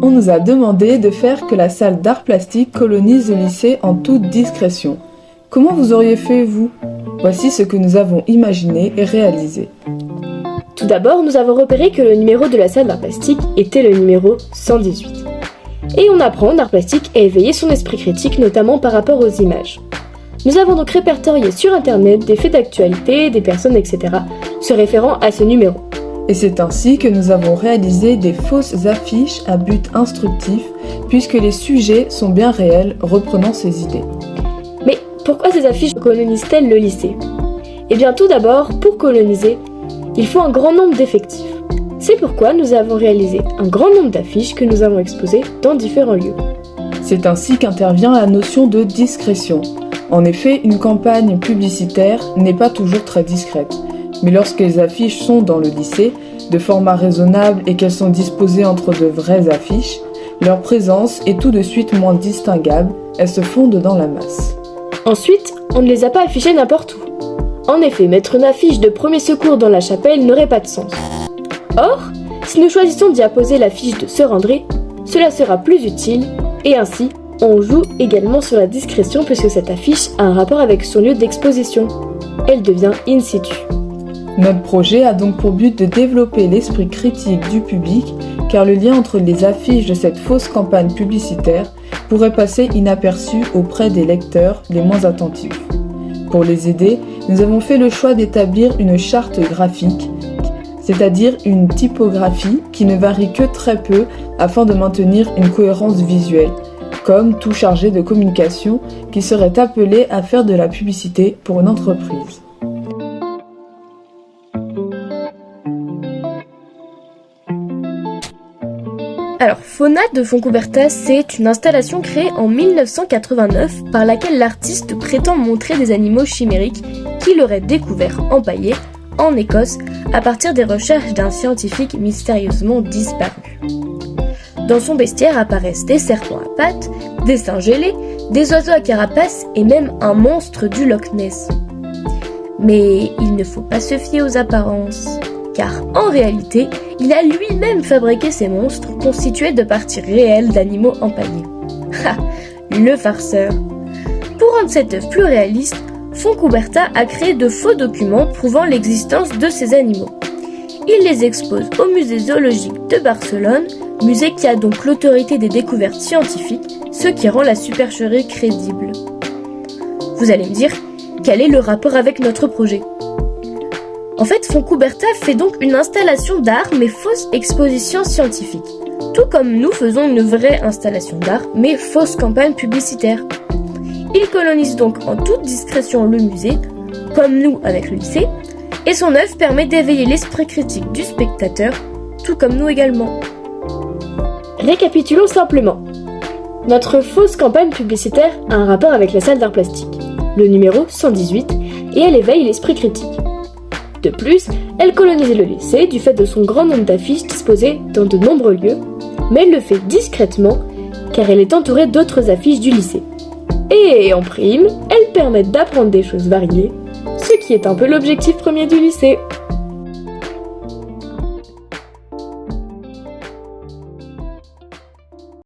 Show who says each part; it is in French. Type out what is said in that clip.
Speaker 1: on nous a demandé de faire que la salle d'art plastique colonise le lycée en toute discrétion. Comment vous auriez fait, vous ? Voici ce que nous avons imaginé et réalisé.
Speaker 2: Tout d'abord, nous avons repéré que le numéro de la salle d'art plastique était le numéro 118. Et on apprend en art plastique à éveiller son esprit critique, notamment par rapport aux images. Nous avons donc répertorié sur internet des faits d'actualité, des personnes, etc., se référant à ce numéro.
Speaker 1: Et c'est ainsi que nous avons réalisé des fausses affiches à but instructif, puisque les sujets sont bien réels, reprenant ces idées.
Speaker 2: Mais pourquoi ces affiches colonisent-elles le lycée ? Eh bien tout d'abord, pour coloniser, il faut un grand nombre d'effectifs. C'est pourquoi nous avons réalisé un grand nombre d'affiches que nous avons exposées dans différents lieux.
Speaker 1: C'est ainsi qu'intervient la notion de discrétion. En effet, une campagne publicitaire n'est pas toujours très discrète. Mais lorsque les affiches sont dans le lycée, de format raisonnable et qu'elles sont disposées entre de vraies affiches, leur présence est tout de suite moins distinguable, elles se fondent dans la masse.
Speaker 2: Ensuite, on ne les a pas affichées n'importe où. En effet, mettre une affiche de premier secours dans la chapelle n'aurait pas de sens. Or, si nous choisissons d'y apposer l'affiche de Sœur André, cela sera plus utile, et ainsi, on joue également sur la discrétion puisque cette affiche a un rapport avec son lieu d'exposition. Elle devient in situ.
Speaker 1: Notre projet a donc pour but de développer l'esprit critique du public, car le lien entre les affiches de cette fausse campagne publicitaire pourrait passer inaperçu auprès des lecteurs les moins attentifs. Pour les aider, nous avons fait le choix d'établir une charte graphique, c'est-à-dire une typographie qui ne varie que très peu afin de maintenir une cohérence visuelle, comme tout chargé de communication qui serait appelé à faire de la publicité pour une entreprise.
Speaker 2: Alors, Fauna de Fontcuberta, c'est une installation créée en 1989 par laquelle l'artiste prétend montrer des animaux chimériques qu'il aurait découverts empaillés en Écosse à partir des recherches d'un scientifique mystérieusement disparu. Dans son bestiaire apparaissent des serpents à pattes, des singes ailés, des oiseaux à carapace et même un monstre du Loch Ness. Mais il ne faut pas se fier aux apparences, car en réalité, il a lui-même fabriqué ces monstres constitués de parties réelles d'animaux empaillés. Ha, le farceur. Pour rendre cette œuvre plus réaliste, Fontcuberta a créé de faux documents prouvant l'existence de ces animaux. Il les expose au musée zoologique de Barcelone, musée qui a donc l'autorité des découvertes scientifiques, ce qui rend la supercherie crédible. Vous allez me dire, quel est le rapport avec notre projet ? En fait, Fontcuberta fait donc une installation d'art mais fausse exposition scientifique. Tout comme nous faisons une vraie installation d'art mais fausse campagne publicitaire. Il colonise donc en toute discrétion le musée, comme nous avec le lycée, et son œuvre permet d'éveiller l'esprit critique du spectateur, tout comme nous également. Récapitulons simplement. Notre fausse campagne publicitaire a un rapport avec la salle d'art plastique, le numéro 118, et elle éveille l'esprit critique. De plus, elle colonise le lycée du fait de son grand nombre d'affiches disposées dans de nombreux lieux, mais elle le fait discrètement car elle est entourée d'autres affiches du lycée. Et en prime, elles permettent d'apprendre des choses variées, ce qui est un peu l'objectif premier du lycée.